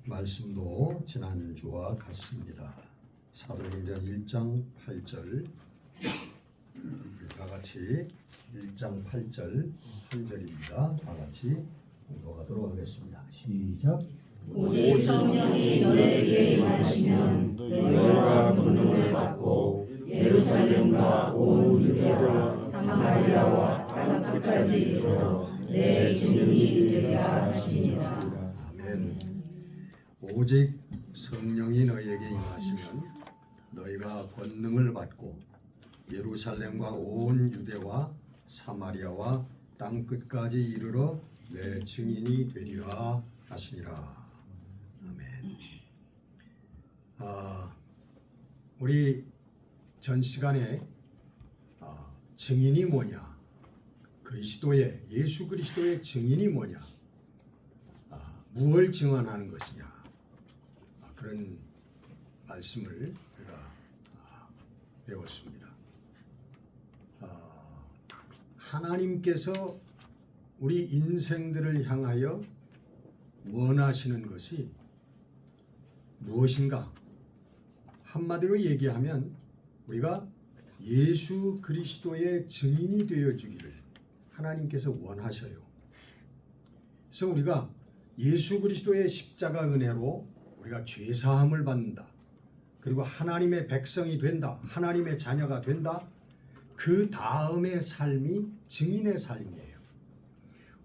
말씀도 지난주와 같습니다. 사도행전 1장 8절 다 같이 1장 8절 한 절입니다. 다 같이 공독하도록 하겠습니다. 시작. 오직 성령이 너희에게 임하시면 너희가 권능을 받고 예루살렘과 온 유대와 사마리아와 땅 끝까지 이르러 내 증인이 되리라 하시니라. 아멘. 오직 성령이 너희에게 임하시면 너희가 권능을 받고 예루살렘과 온 유대와 사마리아와 땅 끝까지 이르러 내 증인이 되리라 하시니라. 아멘. 우리 전 시간에 증인이 뭐냐, 예수 그리스도의 증인이 뭐냐, 무엇을 증언하는 것이냐, 그런 말씀을 우리가 배웠습니다. 하나님께서 우리 인생들을 향하여 원하시는 것이 무엇인가? 한마디로 얘기하면 우리가 예수 그리스도의 증인이 되어주기를 하나님께서 원하셔요. 그래서 우리가 예수 그리스도의 십자가 은혜로 우리가 죄사함을 받는다. 그리고 하나님의 백성이 된다. 하나님의 자녀가 된다. 그 다음의 삶이 증인의 삶이에요.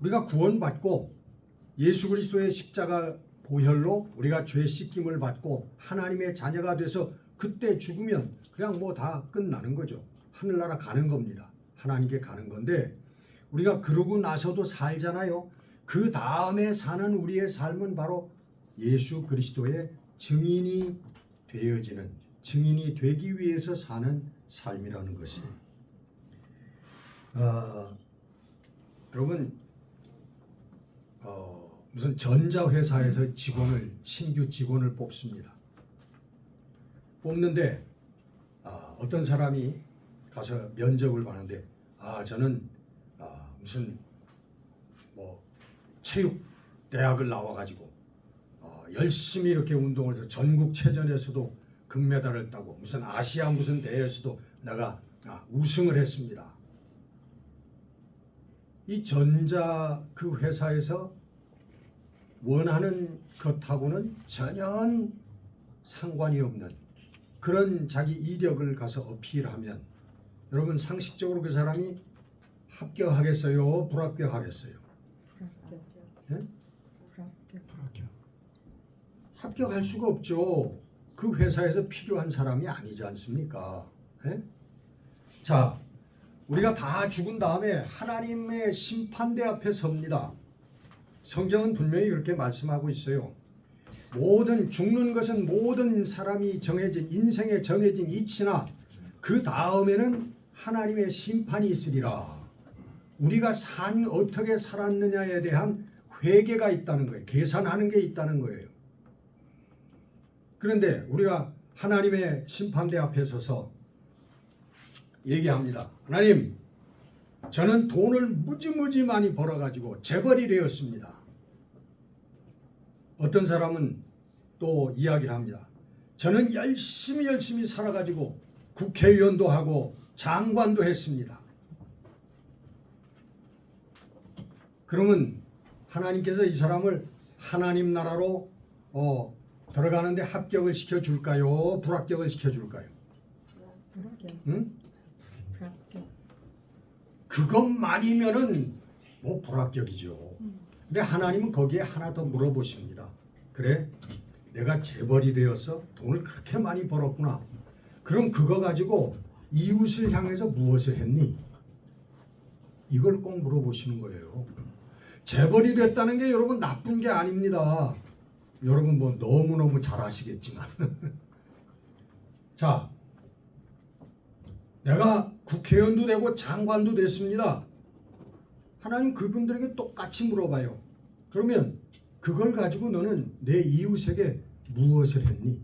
우리가 구원받고 예수 그리스도의 십자가 보혈로 우리가 죄 씻김을 받고 하나님의 자녀가 돼서 그때 죽으면 그냥 뭐 다 끝나는 거죠. 하늘나라 가는 겁니다. 하나님께 가는 건데 우리가 그러고 나서도 살잖아요. 그 다음에 사는 우리의 삶은 바로 예수 그리스도의 증인이 되어지는, 증인이 되기 위해서 사는 삶이라는 것이. 여러분 무슨 전자회사에서 신규 직원을 뽑습니다. 뽑는데 어떤 사람이 가서 면접을 봤는데 저는 무슨 뭐 체육 대학을 나와가지고 열심히 이렇게 운동을 해서 전국체전에서도 금메달을 따고 무슨 아시아 무슨 대회에서도 내가 우승을 했습니다. 이 전자 그 회사에서 원하는 것하고는 전혀 상관이 없는 그런 자기 이력을 가서 어필하면 여러분 상식적으로 그 사람이 합격하겠어요? 불합격하겠어요? 불합격. 합격할 수가 없죠. 그 회사에서 필요한 사람이 아니지 않습니까? 자, 우리가 다 죽은 다음에 하나님의 심판대 앞에 섭니다. 성경은 분명히 그렇게 말씀하고 있어요. 죽는 것은 모든 사람이 정해진 인생에 정해진 이치나 그 다음에는 하나님의 심판이 있으리라. 우리가 어떻게 살았느냐에 대한 회개가 있다는 거예요. 계산하는 게 있다는 거예요. 그런데 우리가 하나님의 심판대 앞에 서서 얘기합니다. 하나님, 저는 돈을 무지무지 많이 벌어가지고 재벌이 되었습니다. 어떤 사람은 또 이야기를 합니다. 저는 열심히 살아가지고 국회의원도 하고 장관도 했습니다. 그러면 하나님께서 이 사람을 하나님 나라로 들어가는데 합격을 시켜줄까요? 불합격을 시켜줄까요? 응? 그것만이면은 뭐 불합격이죠. 근데 하나님은 거기에 하나 더 물어보십니다. 그래? 내가 재벌이 되었어? 돈을 그렇게 많이 벌었구나. 그럼 그거 가지고 이웃을 향해서 무엇을 했니? 이걸 꼭 물어보시는 거예요. 재벌이 됐다는 게 여러분 나쁜 게 아닙니다. 여러분 뭐 너무너무 잘 아시겠지만 자, 내가 국회의원도 되고 장관도 됐습니다. 하나님 그분들에게 똑같이 물어봐요. 그러면 그걸 가지고 너는 내 이웃에게 무엇을 했니?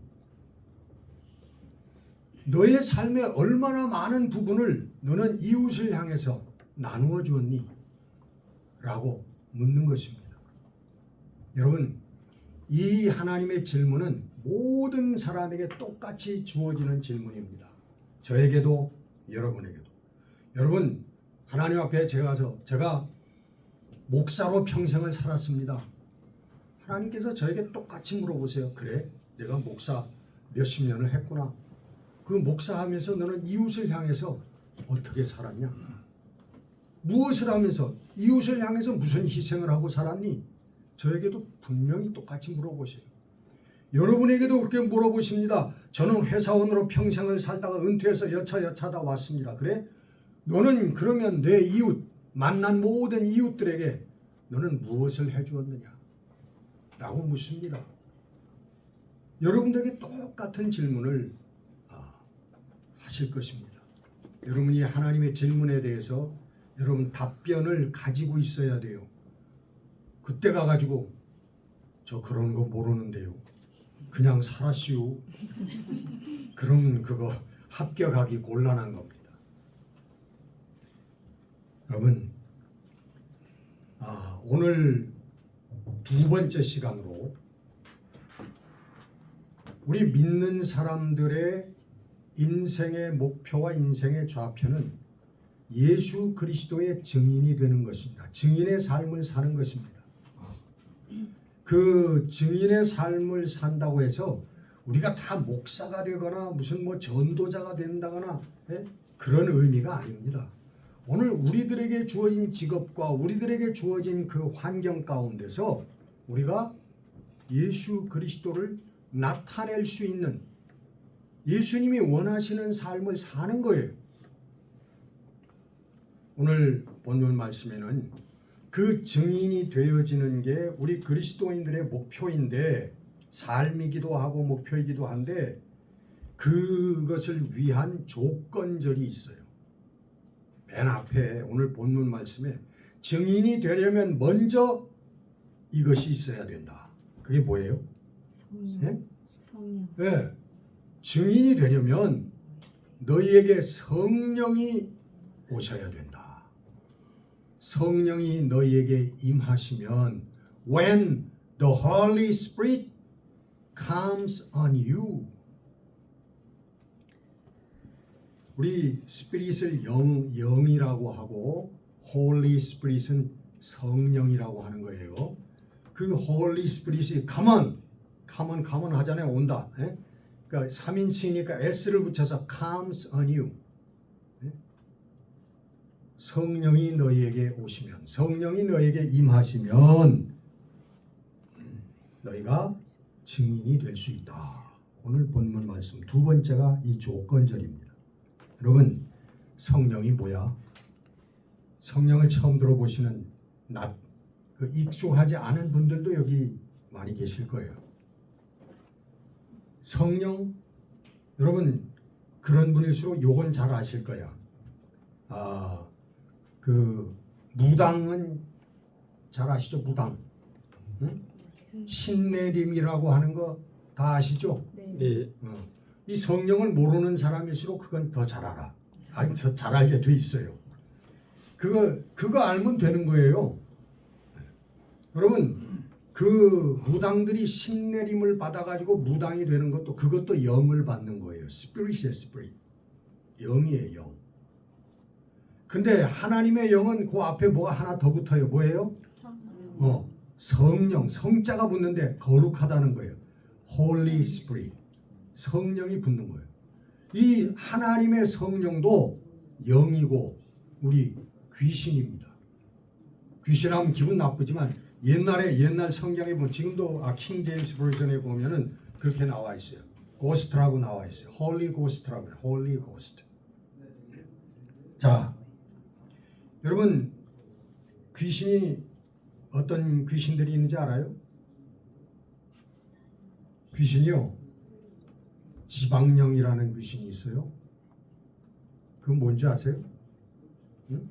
너의 삶의 얼마나 많은 부분을 너는 이웃을 향해서 나누어 주었니? 라고 묻는 것입니다. 여러분, 이 하나님의 질문은 모든 사람에게 똑같이 주어지는 질문입니다. 저에게도 여러분에게도. 여러분, 하나님 앞에 제가 목사로 평생을 살았습니다. 하나님께서 저에게 똑같이 물어보세요. 그래? 내가 목사 몇십 년을 했구나. 그 목사하면서 너는 이웃을 향해서 어떻게 살았냐? 무엇을 하면서 이웃을 향해서 무슨 희생을 하고 살았니? 저에게도 분명히 똑같이 물어보세요. 여러분에게도 그렇게 물어보십니다. 저는 회사원으로 평생을 살다가 은퇴해서 여차여차다 왔습니다. 그래? 너는 그러면 내 이웃, 만난 모든 이웃들에게 너는 무엇을 해주었느냐? 라고 묻습니다. 여러분들에게 똑같은 질문을 하실 것입니다. 여러분이 하나님의 질문에 대해서 여러분 답변을 가지고 있어야 돼요. 그때 가가지고 저 그런 거 모르는데요. 그냥 살았시오. 그럼 그거 합격하기 곤란한 겁니다. 여러분, 오늘 두 번째 시간으로 우리 믿는 사람들의 인생의 목표와 인생의 좌표는 예수 그리스도의 증인이 되는 것입니다. 증인의 삶을 사는 것입니다. 그 증인의 삶을 산다고 해서 우리가 다 목사가 되거나 무슨 전도자가 된다거나 그런 의미가 아닙니다. 오늘 우리들에게 주어진 직업과 우리들에게 주어진 그 환경 가운데서 우리가 예수 그리스도를 나타낼 수 있는 예수님이 원하시는 삶을 사는 거예요. 오늘 본문 말씀에는 그 증인이 되어지는 게 우리 그리스도인들의 목표인데 삶이기도 하고 목표이기도 한데 그것을 위한 조건절이 있어요. 맨 앞에 오늘 본문 말씀에 증인이 되려면 먼저 이것이 있어야 된다. 그게 뭐예요? 성령. 성령. 네. 증인이 되려면 너희에게 성령이 오셔야 된다. 성령이 너희에게 임하시면 when the Holy Spirit comes on you. 우리 스피릿을 영이라고 하고 Holy Spirit은 성령이라고 하는 거예요. 그 Holy Spirit이 come on 하잖아요. 온다. 예? 그러니까 3인칭이니까 S를 붙여서 comes on you. 예? 성령이 너희에게 오시면, 성령이 너희에게 임하시면 너희가 증인이 될 수 있다. 오늘 본문 말씀 두 번째가 이 조건절입니다. 여러분, 성령이 뭐야? 성령을 처음 들어보시는 익숙하지 않은 분들도 여기 많이 계실 거예요. 성령, 여러분 그런 분일수록 요건 잘 아실 거야. 그 무당은 잘 아시죠? 무당. 응? 신내림이라고 하는 거 다 아시죠? 네. 이 성령을 모르는 사람일수록 그건 더 잘 알아. 잘 알게 돼 있어요. 그거 알면 되는 거예요. 여러분, 그 무당들이 신내림을 받아가지고 무당이 되는 것도 그것도 영을 받는 거예요. 스피릿이에요, 스피릿. 영이에요, 영. 근데 하나님의 영은 그 앞에 뭐가 하나 더 붙어요. 뭐예요? 성령, 성자가 붙는데 거룩하다는 거예요. Holy Spirit. 성령이 붙는 거예요. 이 하나님의 성령도 영이고 우리 귀신입니다. 귀신하면 기분 나쁘지만 옛날 성경에 보면 지금도 킹 제임스 버전에 보면은 그렇게 나와 있어요. 고스트라고 나와 있어요. Holy Ghost라고 해요. Holy Ghost. 자, 여러분 귀신이 어떤 귀신들이 있는지 알아요? 귀신이요. 지방령이라는 귀신이 있어요. 그건 뭔지 아세요? 응?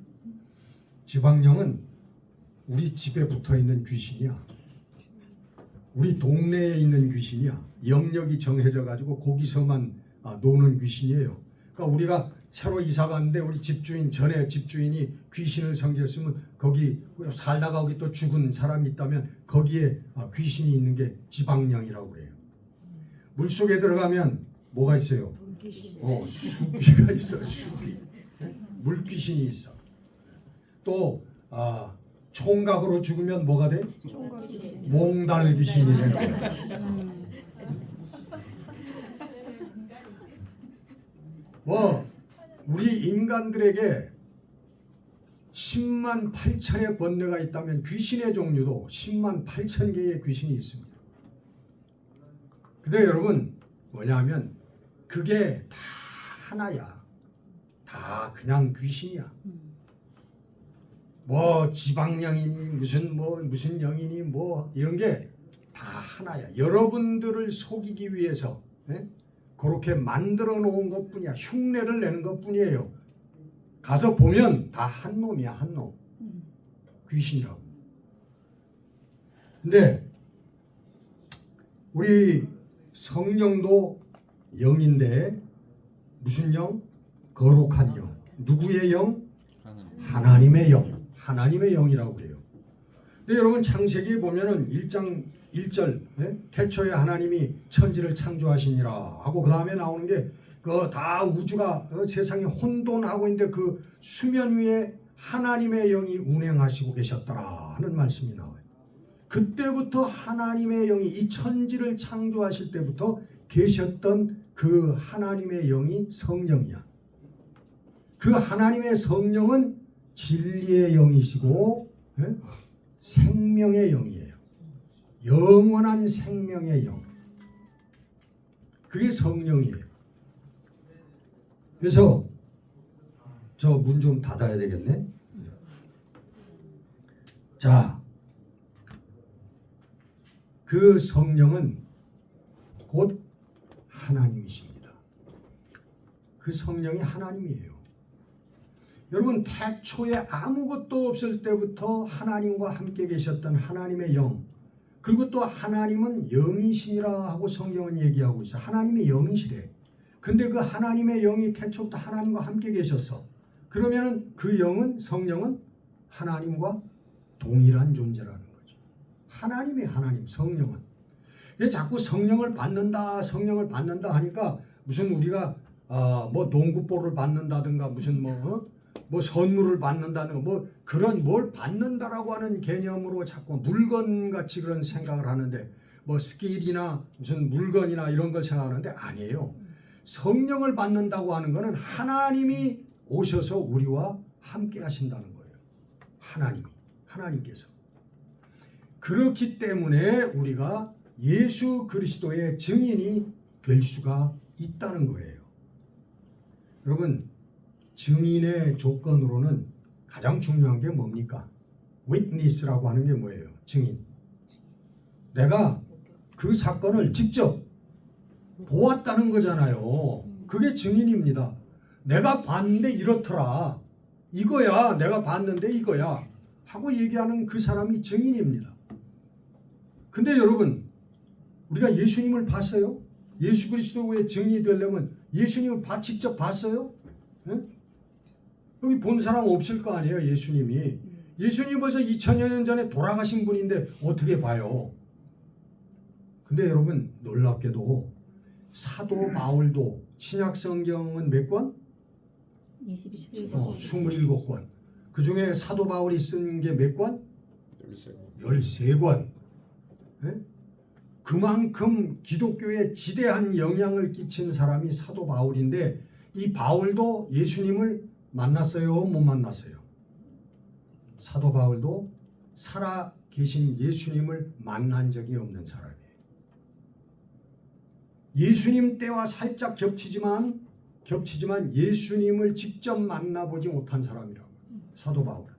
지방령은 우리 집에 붙어있는 귀신이야. 우리 동네에 있는 귀신이야. 영역이 정해져 가지고 거기서만 노는 귀신이에요. 그러니까 우리가 새로 이사 갔는데 우리 집주인 전에 집주인이 귀신을 섬겼으면 거기 살다가 거기 또 죽은 사람이 있다면 거기에 귀신이 있는 게 지방령이라고 그래요. 물 속에 들어가면 뭐가 있어요? 물귀신. 수귀가 있어. 수귀. 물귀신이 있어. 또 총각으로 죽으면 뭐가 돼? 총각귀신. 몽달 귀신이 되는 거예요. 우리 인간들에게 10만 8천의 번뇌가 있다면 귀신의 종류도 10만 8천 개의 귀신이 있습니다. 근데 여러분 뭐냐면 그게 다 하나야. 다 그냥 귀신이야. 지방령이니 무슨 영이니 이런 게 다 하나야. 여러분들을 속이기 위해서 그렇게 만들어 놓은 것뿐이야. 흉내를 내는 것뿐이에요. 가서 보면 다 한 놈이야, 한 놈. 귀신이라고. 근데 우리 성령도 영인데 무슨 영? 거룩한 영. 누구의 영? 하나님의 영. 하나님의 영이라고 그래요. 근데 여러분 창세기에 보면은 1장 1절 태초에 하나님이 천지를 창조하시니라 하고 그 다음에 나오는 게 그 다 우주가 세상에 혼돈하고 있는데 그 수면 위에 하나님의 영이 운행하시고 계셨더라 하는 말씀이 나와요. 그때부터 하나님의 영이 이 천지를 창조하실 때부터 계셨던 그 하나님의 영이 성령이야. 그 하나님의 성령은 진리의 영이시고 생명의 영이에요. 영원한 생명의 영. 그게 성령이에요. 그래서 저 문 좀 닫아야 되겠네. 자, 그 성령은 곧 하나님이십니다. 그 성령이 하나님이에요. 여러분 태초에 아무것도 없을 때부터 하나님과 함께 계셨던 하나님의 영, 그리고 또 하나님은 영이시니라 하고 성경은 얘기하고 있어요. 하나님이 영이시래. 근데 그 하나님의 영이 태초부터 하나님과 함께 계셨어. 그러면은 그 영은 성령은 하나님과 동일한 존재라는 거죠. 하나님이 하나님, 성령은. 왜 자꾸 성령을 받는다 하니까 무슨 우리가 농구볼을 받는다든가 무슨 선물을 받는다든가 그런 뭘 받는다라고 하는 개념으로 자꾸 물건같이 그런 생각을 하는데 스킬이나 무슨 물건이나 이런 걸 생각하는데 아니에요. 성령을 받는다고 하는 것은 하나님이 오셔서 우리와 함께 하신다는 거예요. 하나님께서. 그렇기 때문에 우리가 예수 그리스도의 증인이 될 수가 있다는 거예요. 여러분 증인의 조건으로는 가장 중요한 게 뭡니까? witness라고 하는 게 뭐예요? 증인. 내가 그 사건을 직접 보았다는 거잖아요. 그게 증인입니다. 내가 봤는데 이렇더라. 이거야. 내가 봤는데 이거야. 하고 얘기하는 그 사람이 증인입니다. 근데 여러분 우리가 예수님을 봤어요? 예수 그리스도의 증인이 되려면 예수님을 직접 봤어요? 네? 여기 본 사람 없을 거 아니에요. 예수님이. 예수님 벌써 2000여 년 전에 돌아가신 분인데 어떻게 봐요? 근데 여러분 놀랍게도 사도 바울도 신약 성경은 몇 권? 27권. 그 중에 사도 바울이 쓴 게 몇 권? 13권. 네? 그만큼 기독교에 지대한 영향을 끼친 사람이 사도 바울인데 이 바울도 예수님을 만났어요? 못 만났어요? 사도 바울도 살아 계신 예수님을 만난 적이 없는 사람이에요. 예수님 때와 살짝 겹치지만 예수님을 직접 만나보지 못한 사람이라고. 사도 바울은.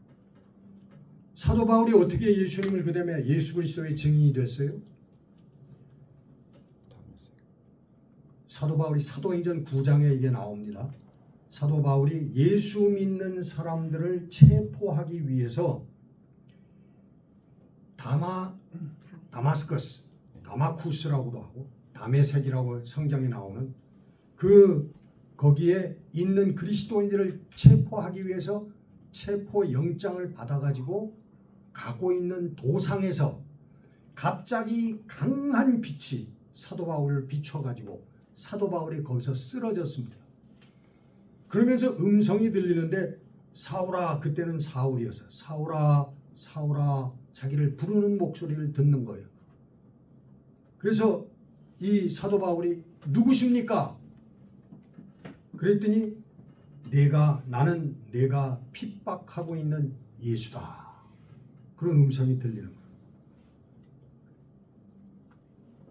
사도 바울이 어떻게 예수님을 그다음에 예수 그리스도의 증인이 됐어요? 사도 바울이 사도행전 9장에 이게 나옵니다. 사도 바울이 예수 믿는 사람들을 체포하기 위해서 다마스커스, 다마쿠스라고도 하고 다메섹이라고 성경에 나오는 거기에 있는 그리스도인들을 체포하기 위해서 체포 영장을 받아가지고 가고 있는 도상에서 갑자기 강한 빛이 사도 바울을 비춰가지고 사도 바울이 거기서 쓰러졌습니다. 그러면서 음성이 들리는데 사울아, 그때는 사울이었어요. 사울아, 사울아, 자기를 부르는 목소리를 듣는 거예요. 그래서 이 사도 바울이 누구십니까? 그랬더니 나는 내가 핍박하고 있는 예수다. 그런 음성이 들리는 거예요.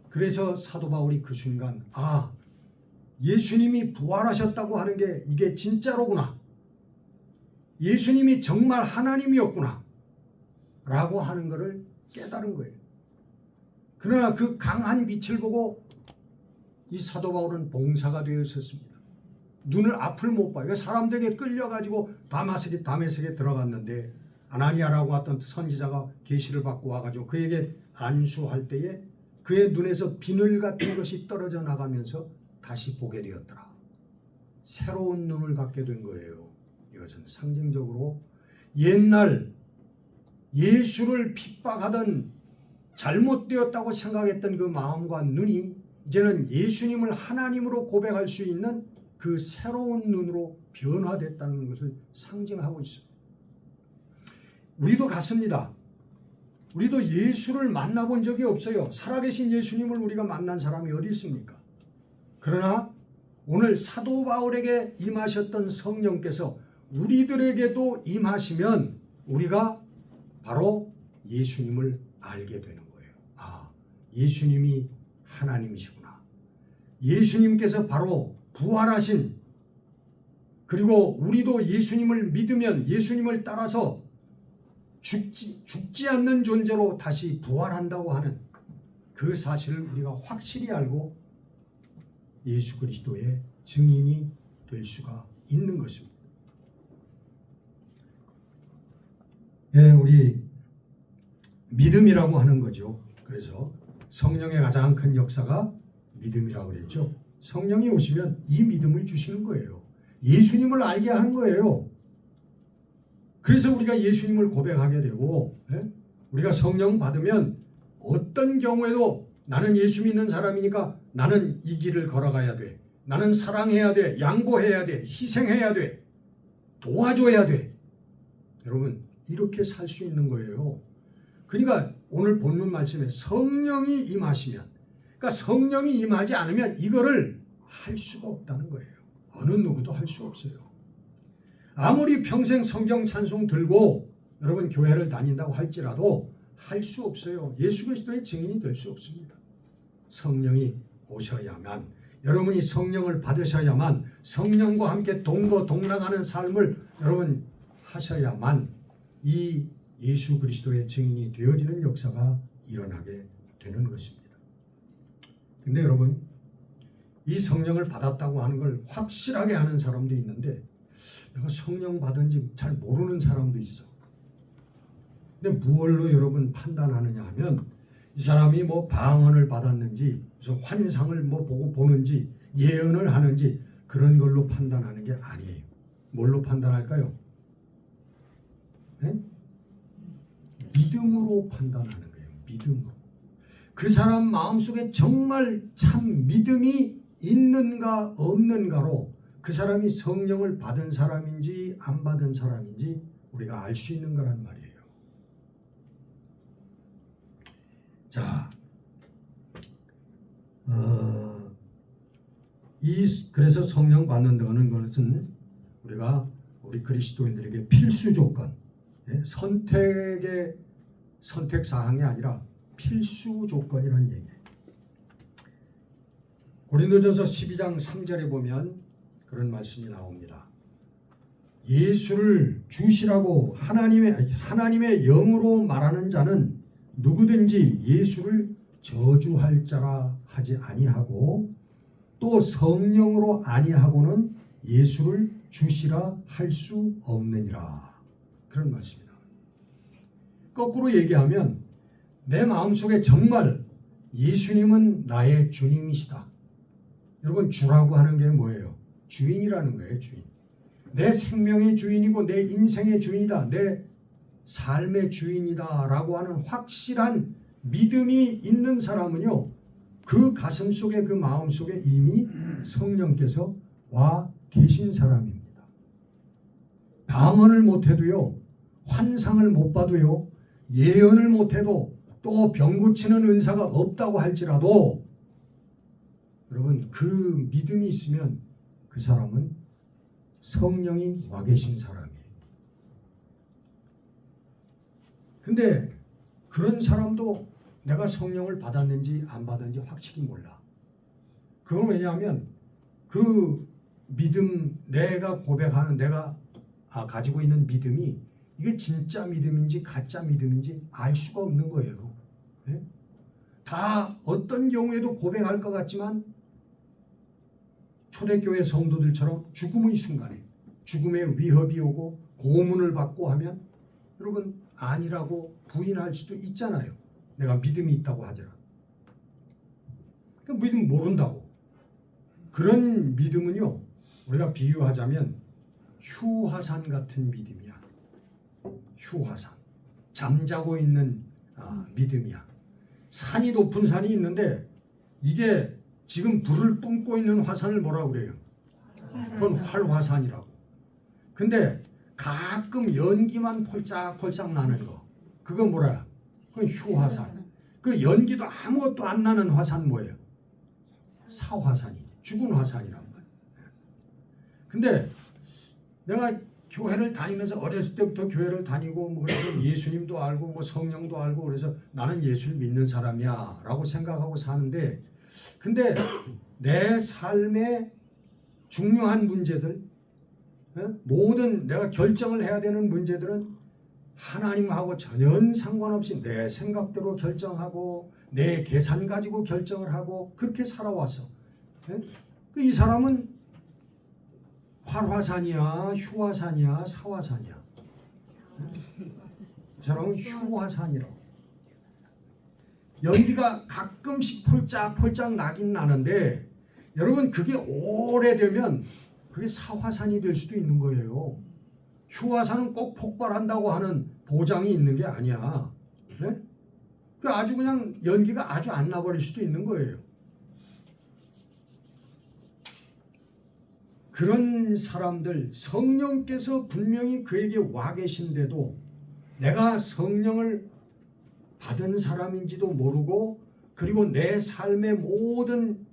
그래서 사도 바울이 그 순간 예수님이 부활하셨다고 하는 게 이게 진짜로구나. 예수님이 정말 하나님이었구나. 라고 하는 것을 깨달은 거예요. 그러나 그 강한 빛을 보고 이 사도 바울은 봉사가 되어 있었습니다. 눈을 앞을 못 봐요. 사람들에게 끌려가지고 다메섹에 들어갔는데 아나니아라고 했던 선지자가 계시를 받고 와가지고 그에게 안수할 때에 그의 눈에서 비늘 같은 것이 떨어져 나가면서 다시 보게 되었더라. 새로운 눈을 갖게 된 거예요. 이것은 상징적으로 옛날 예수를 핍박하던 잘못되었다고 생각했던 그 마음과 눈이 이제는 예수님을 하나님으로 고백할 수 있는 그 새로운 눈으로 변화됐다는 것을 상징하고 있습니다. 우리도 같습니다. 우리도 예수를 만나본 적이 없어요. 살아계신 예수님을 우리가 만난 사람이 어디 있습니까? 그러나 오늘 사도 바울에게 임하셨던 성령께서 우리들에게도 임하시면 우리가 바로 예수님을 알게 되는 거예요. 예수님이 하나님이시구나. 예수님께서 바로 부활하신, 그리고 우리도 예수님을 믿으면 예수님을 따라서 죽지 않는 존재로 다시 부활한다고 하는 그 사실을 우리가 확실히 알고 예수 그리스도의 증인이 될 수가 있는 것입니다. 우리 믿음이라고 하는 거죠. 그래서 성령의 가장 큰 역사가 믿음이라고 그랬죠. 성령이 오시면 이 믿음을 주시는 거예요. 예수님을 알게 하는 거예요. 그래서 우리가 예수님을 고백하게 되고, 우리가 성령 받으면 어떤 경우에도 나는 예수 믿는 사람이니까 나는 이 길을 걸어가야 돼. 나는 사랑해야 돼. 양보해야 돼. 희생해야 돼. 도와줘야 돼. 여러분, 이렇게 살 수 있는 거예요. 그러니까 오늘 본문 말씀에 성령이 임하시면, 그러니까 성령이 임하지 않으면 이거를 할 수가 없다는 거예요. 어느 누구도 할 수 없어요. 아무리 평생 성경 찬송 들고 여러분 교회를 다닌다고 할지라도 할 수 없어요. 예수 그리스도의 증인이 될 수 없습니다. 성령이 오셔야만, 여러분이 성령을 받으셔야만, 성령과 함께 동거동락하는 삶을 여러분 하셔야만 이 예수 그리스도의 증인이 되어지는 역사가 일어나게 되는 것입니다. 근데 여러분, 이 성령을 받았다고 하는 걸 확실하게 하는 사람도 있는데 내가 성령 받은지 잘 모르는 사람도 있어. 근데 무엇로 여러분 판단하느냐 하면 이 사람이 뭐 방언을 받았는지 무슨 환상을 뭐 보는지 예언을 하는지 그런 걸로 판단하는 게 아니에요. 뭘로 판단할까요? 믿음으로 판단하는 거예요. 믿음으로. 그 사람 마음속에 정말 참 믿음이 있는가 없는가로 그 사람이 성령을 받은 사람인지 안 받은 사람인지 우리가 알 수 있는 거란 말이에요. 자, 그래서 성령 받는다는 것은 우리 그리스도인들에게 필수 조건, 선택 사항이 아니라 필수 조건이라는 얘기예요. 고린도전서 12장 3절에 보면 그런 말씀이 나옵니다. 예수를 주시라고 하나님의 영으로 말하는 자는 누구든지 예수를 저주할 자라 하지 아니하고 또 성령으로 아니하고는 예수를 주시라 할 수 없느니라. 그런 말씀입니다. 거꾸로 얘기하면 내 마음속에 정말 예수님은 나의 주님이시다. 여러분, 주라고 하는 게 뭐예요? 주인이라는 거예요. 주인. 내 생명의 주인이고 내 인생의 주인이다. 내 삶의 주인이다 라고 하는 확실한 믿음이 있는 사람은요, 그 가슴 속에, 그 마음 속에 이미 성령께서 와 계신 사람입니다. 방언을 못해도요, 환상을 못 봐도요, 예언을 못해도, 또 병 고치는 은사가 없다고 할지라도 여러분, 그 믿음이 있으면 그 사람은 성령이 와 계신 사람이에요. 근데 그런 사람도 내가 성령을 받았는지 안 받았는지 확실히 몰라. 그건 왜냐하면 그 믿음, 내가 고백하는, 내가 가지고 있는 믿음이 이게 진짜 믿음인지 가짜 믿음인지 알 수가 없는 거예요. 네? 다 어떤 경우에도 고백할 것 같지만 초대교회 성도들처럼 죽음의 순간에 죽음의 위협이 오고 고문을 받고 하면 여러분 아니라고 부인할 수도 있잖아요. 내가 믿음이 있다고 하더라도. 그러니까 믿음 모른다고. 그런 믿음은요, 우리가 비유하자면 휴화산 같은 믿음이야. 휴화산. 잠자고 있는 믿음이야. 산이 높은 산이 있는데 이게 지금 불을 뿜고 있는 화산을 뭐라고 그래요? 그건 활화산이라고. 근데 가끔 연기만 폴짝폴짝 나는 거, 그건 뭐라? 그건 휴화산. 그 연기도 아무것도 안 나는 화산 뭐예요? 사화산이지. 죽은 화산이란 말이에요. 근데 내가 교회를 다니면서 어렸을 때부터 교회를 다니고 뭐 그래서 예수님도 알고 뭐 성령도 알고 그래서 나는 예수를 믿는 사람이야 라고 생각하고 사는데, 근데 내 삶의 중요한 문제들, 모든 내가 결정을 해야 되는 문제들은 하나님하고 전혀 상관없이 내 생각대로 결정하고 내 계산 가지고 결정을 하고 그렇게 살아왔어. 이 사람은 활화산이야, 휴화산이야, 사화산이야. 이 사람은 휴화산이라고. 연기가 가끔씩 폴짝폴짝 나긴 나는데 여러분 그게 오래되면 그게 사화산이 될 수도 있는 거예요. 휴화산은 꼭 폭발한다고 하는 보장이 있는 게 아니야. 네? 그 아주 그냥 연기가 아주 안 나버릴 수도 있는 거예요. 그런 사람들, 성령께서 분명히 그에게 와 계신데도 내가 성령을 받은 사람인지도 모르고, 그리고 내 삶의 모든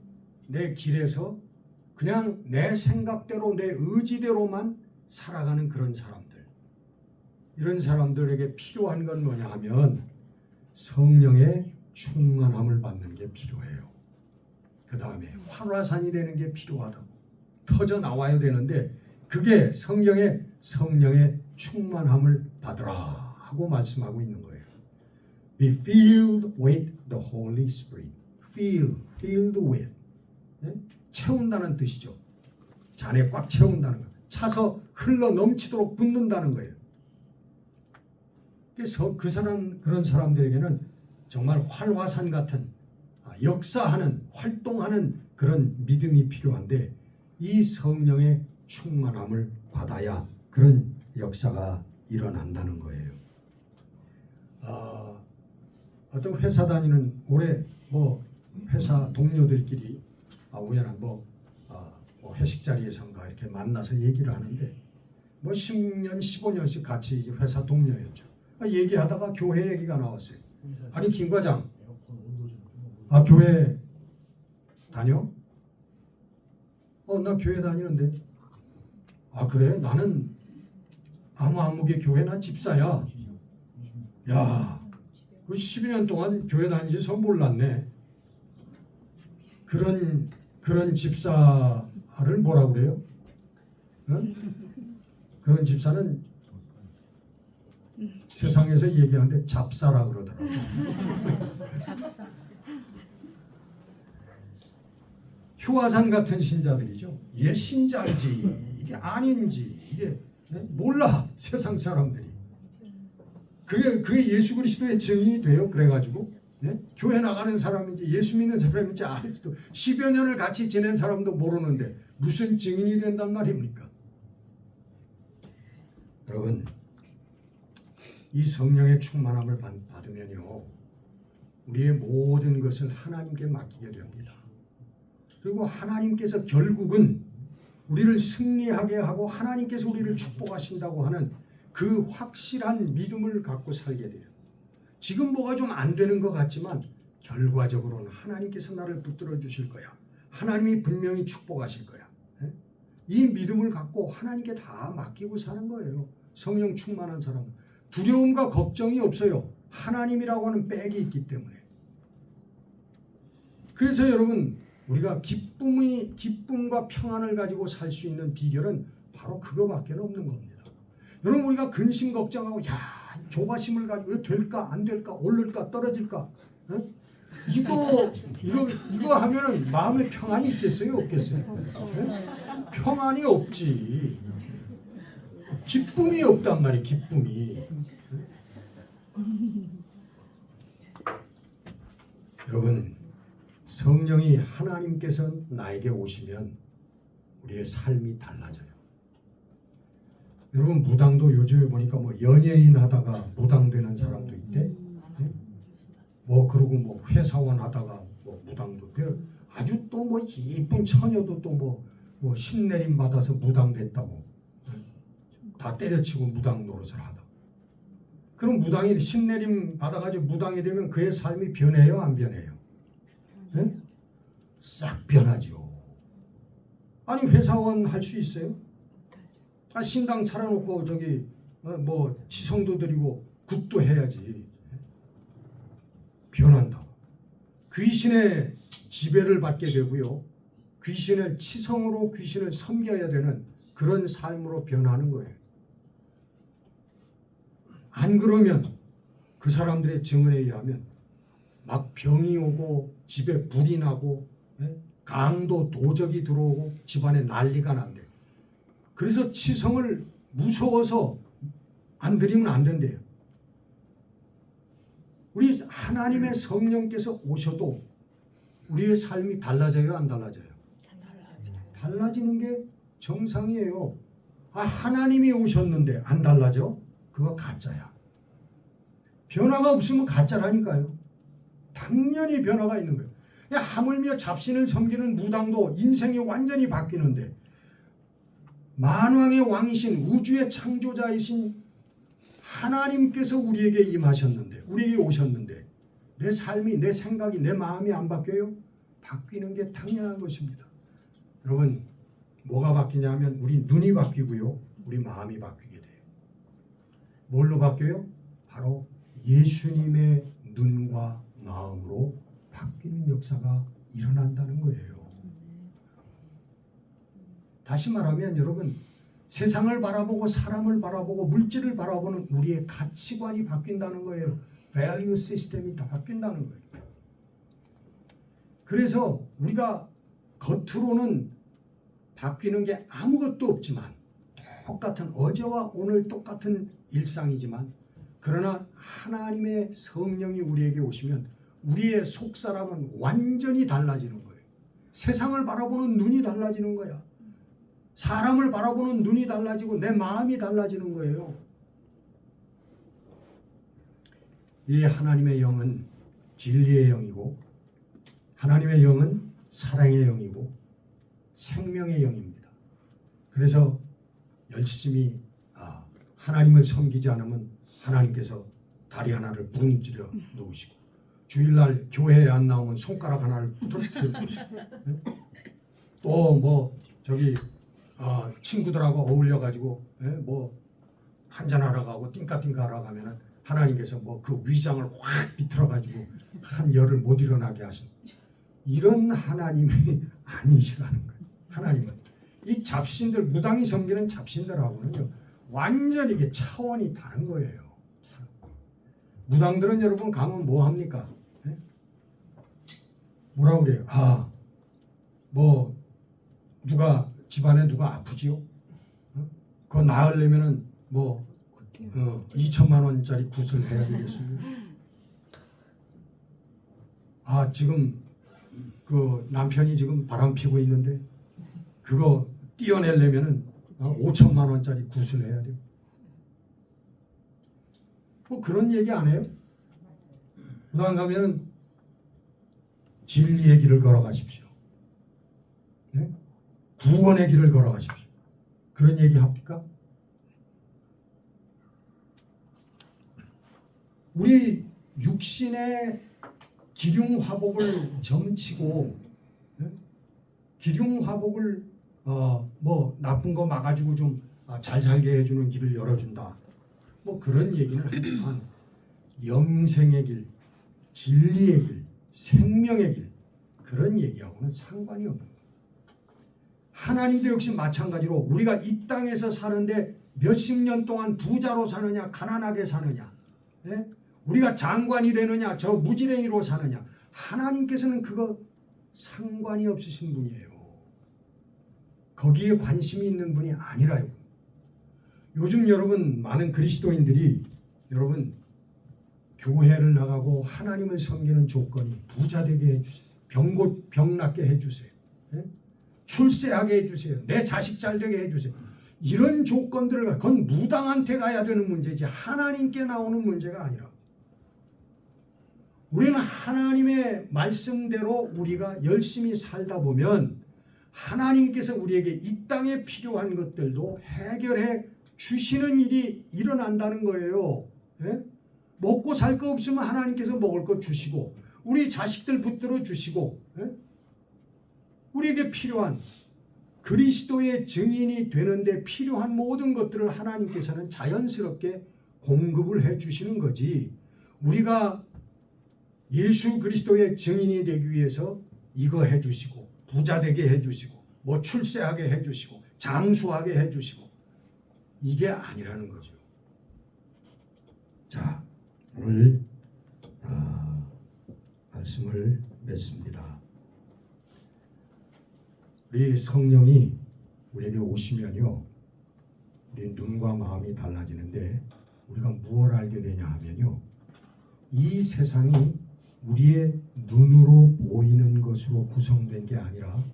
내 길에서 그냥 내 생각대로 내 의지대로만 살아가는 그런 사람들, 이런 사람들에게 필요한 건 뭐냐 하면 성령의 충만함을 받는 게 필요해요. 그 다음에 활화산이 되는 게 필요하다고. 터져 나와야 되는데 그게 성령의 충만함을 받으라 하고 말씀하고 있는 거예요. Be filled with the Holy Spirit. Filled with. 채운다는 뜻이죠. 잔에 꽉 채운다는 거. 차서 흘러 넘치도록 붓는다는 거예요. 그래서 그런 사람들에게는 정말 활화산 같은 역사하는, 활동하는 그런 믿음이 필요한데 이 성령의 충만함을 받아야 그런 역사가 일어난다는 거예요. 어떤 회사 다니는 올해 뭐 회사 동료들끼리 우연한 뭐 회식 자리에선가 이렇게 만나서 얘기를 하는데 뭐 10년, 15년씩 같이 이제 회사 동료였죠. 얘기하다가 교회 얘기가 나왔어요. 아니 김 과장, 교회 다녀? 나 교회 다니는데. 그래? 나는 아무개 교회나 집사야. 야, 그 12년 동안 교회 다니면서 몰랐네. 그런 집사를 뭐라고 그래요? 응? 그런 집사는 세상에서 얘기하는데 잡사라 그러더라고요. 잡사. 휴화산 같은 신자들이죠. 이게 신자인지 이게 아닌지 이게 몰라 세상 사람들이. 그게 예수 그리스도의 증인이 돼요. 그래가지고 예? 교회 나가는 사람인지 예수 믿는 사람인지 알지도 10여 년을 같이 지낸 사람도 모르는데 무슨 증인이 된단 말입니까? 여러분, 이 성령의 충만함을 받으면요, 우리의 모든 것을 하나님께 맡기게 됩니다. 그리고 하나님께서 결국은 우리를 승리하게 하고 하나님께서 우리를 축복하신다고 하는 그 확실한 믿음을 갖고 살게 돼요. 지금 뭐가 좀 안 되는 것 같지만 결과적으로는 하나님께서 나를 붙들어 주실 거야. 하나님이 분명히 축복하실 거야. 이 믿음을 갖고 하나님께 다 맡기고 사는 거예요. 성령 충만한 사람은 두려움과 걱정이 없어요. 하나님이라고 하는 백이 있기 때문에. 그래서 여러분, 우리가 기쁨과 평안을 가지고 살 수 있는 비결은 바로 그거밖에 없는 겁니다. 여러분, 우리가 근심 걱정하고 조바심을 가지고 될까 안 될까 오를까 떨어질까 이거 하면은 마음에 평안이 있겠어요 없겠어요? 평안이 없지. 기쁨이 없단 말이에요. 기쁨이. 여러분, 성령이 하나님께서 나에게 오시면 우리의 삶이 달라져요. 여러분, 무당도 요즘에 보니까 뭐 연예인 하다가 무당되는 사람도 있대. 뭐 그리고 뭐 회사원 하다가 뭐 무당도 돼. 아주 또 뭐 이쁜 처녀도 또 뭐 신내림 받아서 무당됐다고 다 때려치고 무당 노릇을 하다. 그럼 무당이 신내림 받아가지고 무당이 되면 그의 삶이 변해요, 안 변해요? 네? 싹 변하죠. 아니, 회사원 할 수 있어요? 신당 차려놓고 저기 뭐 지성도 드리고 굿도 해야지. 변한다. 귀신의 지배를 받게 되고요. 귀신을 치성으로 귀신을 섬겨야 되는 그런 삶으로 변하는 거예요. 안 그러면 그 사람들의 증언에 의하면 막 병이 오고 집에 불이 나고 강도 도적이 들어오고 집안에 난리가 난대요. 그래서 치성을 무서워서 안 드리면 안 된대요. 우리 하나님의 성령께서 오셔도 우리의 삶이 달라져요, 안 달라져요? 달라지는 게 정상이에요. 하나님이 오셨는데 안 달라져? 그거 가짜야. 변화가 없으면 가짜라니까요. 당연히 변화가 있는 거예요. 하물며 잡신을 섬기는 무당도 인생이 완전히 바뀌는데 만왕의 왕이신 우주의 창조자이신 하나님께서 우리에게 임하셨는데, 우리에게 오셨는데 내 삶이, 내 생각이, 내 마음이 안 바뀌어요? 바뀌는 게 당연한 것입니다. 여러분, 뭐가 바뀌냐 하면 우리 눈이 바뀌고요, 우리 마음이 바뀌게 돼요. 뭘로 바뀌어요? 바로 예수님의 눈과 마음으로 바뀌는 역사가 일어난다는 거예요. 다시 말하면 여러분, 세상을 바라보고 사람을 바라보고 물질을 바라보는 우리의 가치관이 바뀐다는 거예요. 밸류 시스템이 다 바뀐다는 거예요. 그래서 우리가 겉으로는 바뀌는 게 아무것도 없지만 똑같은 어제와 오늘 똑같은 일상이지만 그러나 하나님의 성령이 우리에게 오시면 우리의 속사람은 완전히 달라지는 거예요. 세상을 바라보는 눈이 달라지는 거야. 사람을 바라보는 눈이 달라지고 내 마음이 달라지는 거예요. 이 하나님의 영은 진리의 영이고 하나님의 영은 사랑의 영이고 생명의 영입니다. 그래서 열심히 하나님을 섬기지 않으면 하나님께서 다리 하나를 부름질러 놓으시고 주일날 교회에 안 나오면 손가락 하나를 부러뜨려 놓으시고 또 뭐 저기 친구들하고 어울려 가지고 뭐 한잔하러 가고 띵까띵까 하러 가면은 하나님께서 뭐 그 위장을 확 비틀어 가지고 한 열을 못 일어나게 하신 이런 하나님이 아니시라는 거예요. 하나님은 이 잡신들, 무당이 섬기는 잡신들하고는요 완전히 이게 차원이 다른 거예요. 무당들은 여러분 가면 뭐 합니까? 뭐라고 그래요? 뭐 누가 집안에 누가 아프지요? 그거 나으려면은 뭐 2천만 원짜리 굿을 해야 되겠습니다. 지금 그 남편이 지금 바람 피고 있는데 그거 띄어내려면은 5천만 원짜리 굿을 해야 돼요. 뭐 그런 얘기 안 해요? 그다음 가면은 진리의 길을 걸어가십시오. 네? 구원의 길을 걸어가십시오. 그런 얘기 합니까? 우리 육신의 기륭화복을 점치고 기륭화복을 뭐 나쁜 거 막아주고 좀 잘 살게 해주는 길을 열어준다. 뭐 그런 얘기는 하지만 영생의 길, 진리의 길, 생명의 길 그런 얘기하고는 상관이 없는 거예요. 하나님도 역시 마찬가지로 우리가 이 땅에서 사는데 몇십 년 동안 부자로 사느냐 가난하게 사느냐 예? 우리가 장관이 되느냐 저 무지랭이로 사느냐 하나님께서는 그거 상관이 없으신 분이에요. 거기에 관심이 있는 분이 아니라요. 요즘 여러분 많은 그리스도인들이 여러분 교회를 나가고 하나님을 섬기는 조건이 부자 되게 해주세요. 병 낫게 해주세요. 예? 출세하게 해주세요. 내 자식 잘 되게 해주세요. 이런 조건들을 그건 무당한테 가야 되는 문제지 하나님께 나오는 문제가 아니라 우리는 하나님의 말씀대로 우리가 열심히 살다 보면 하나님께서 우리에게 이 땅에 필요한 것들도 해결해 주시는 일이 일어난다는 거예요. 예? 먹고 살 거 없으면 하나님께서 먹을 거 주시고 우리 자식들 붙들어 주시고 예? 우리에게 필요한 그리스도의 증인이 되는데 필요한 모든 것들을 하나님께서는 자연스럽게 공급을 해 주시는 거지 우리가 예수 그리스도의 증인이 되기 위해서 이거 해 주시고 부자 되게 해 주시고 뭐 출세하게 해 주시고 장수하게 해 주시고 이게 아니라는 거죠. 자, 오늘 말씀을 맺습니다. 우리 성령이 우리에게 오시면요, 우리 눈과 마음이 달라지는데 우리가 무엇을 알게 되냐 하면요, 이 세상이 우리의 눈으로 보이는 것으로 구성된 게 아니라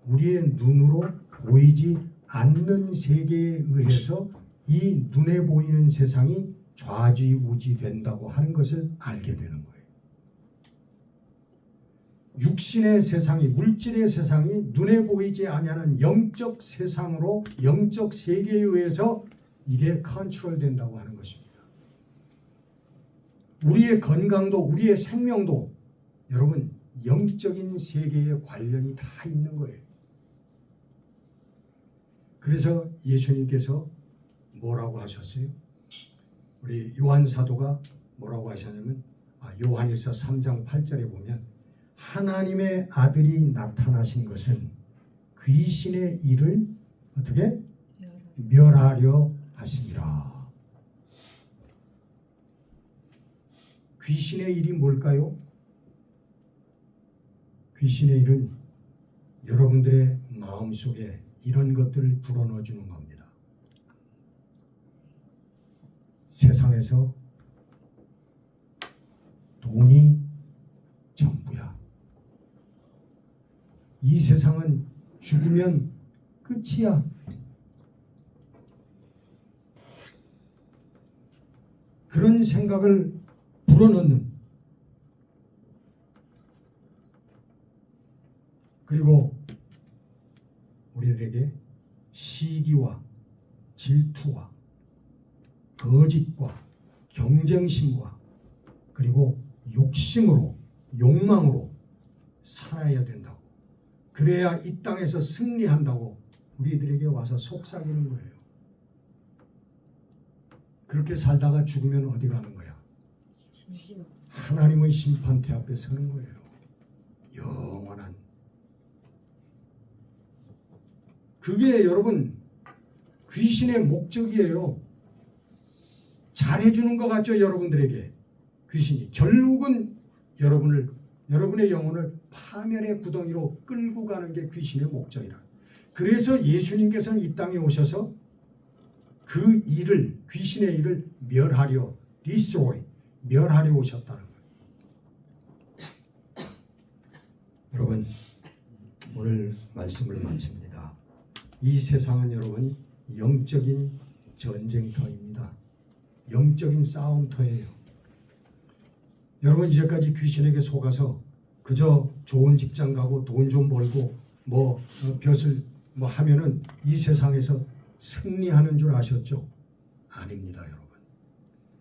우리의 눈으로 보이지 않는 세계에 의해서 이 눈에 보이는 세상이 좌지우지 된다고 하는 것을 알게 되는 거예요. 육신의 세상이 물질의 세상이 눈에 보이지 아니하는 영적 세상으로 영적 세계에 의해서 이게 컨트롤 된다고 하는 것입니다. 우리의 건강도 우리의 생명도 여러분 영적인 세계에 관련이 다 있는 거예요. 그래서 예수님께서 뭐라고 하셨어요? 우리 요한 사도가 뭐라고 하셨냐면 요한일서 3장 8절에 보면 하나님의 아들이 나타나신 것은 귀신의 일을 어떻게 멸하려 하심이라. 귀신의 일이 뭘까요? 귀신의 일은 여러분들의 마음속에 이런 것들을 불어넣어 주는 겁니다. 세상에서 돈이 전부야. 이 세상은 죽으면 끝이야. 그런 생각을 불어넣는 그리고 우리들에게 시기와 질투와 거짓과 경쟁심과 그리고 욕심으로 욕망으로 살아야 된다고 그래야 이 땅에서 승리한다고 우리들에게 와서 속삭이는 거예요. 그렇게 살다가 죽으면 어디 가는 거야? 하나님의 심판대 앞에 서는 거예요. 영원한. 그게 여러분 귀신의 목적이에요. 잘해주는 것 같죠? 여러분들에게 귀신이 결국은 여러분의 영혼을 파멸의 구덩이로 끌고 가는 게 귀신의 목적이라. 그래서 예수님께서는 이 땅에 오셔서 그 일을 귀신의 일을 멸하려 destroy 멸하려 오셨다는 거예요. 여러분 오늘 말씀을 마칩니다. 이 세상은 여러분 영적인 전쟁터입니다. 영적인 싸움터예요. 여러분 이제까지 귀신에게 속아서 그저 좋은 직장 가고 돈 좀 벌고 벼슬 하면은 이 세상에서 승리하는 줄 아셨죠? 아닙니다, 여러분.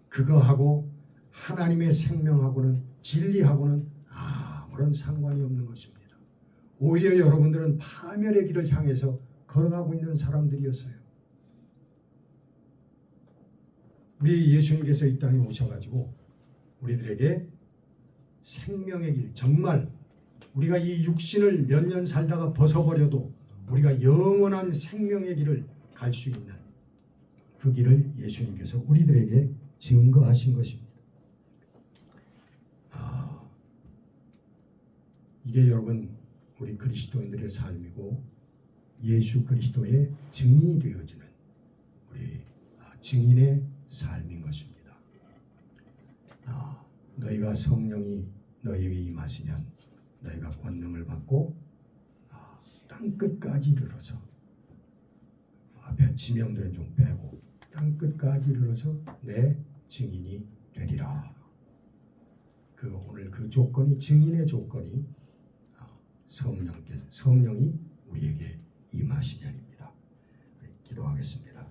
그거하고 하나님의 생명하고는 진리하고는 아무런 상관이 없는 것입니다. 오히려 여러분들은 파멸의 길을 향해서 걸어가고 있는 사람들이었어요. 우리 예수님께서 이 땅에 오셔가지고 우리들에게 생명의 길, 정말 우리가 이 육신을 몇 년 살다가 벗어버려도 우리가 영원한 생명의 길을 갈 수 있는 그 길을 예수님께서 우리들에게 증거하신 것입니다. 이게 여러분 우리 그리스도인들의 삶이고 예수 그리스도의 증인이 되어지는 우리 증인의 삶인 것입니다. 너희가 성령이 너희에게 임하시면 너희가 권능을 받고 땅끝까지 이르러서 앞에 지명들은 좀 빼고 땅끝까지 이르러서 내 증인이 되리라. 오늘 그 조건이 증인의 조건이 성령이 우리에게 임하시면입니다. 기도하겠습니다.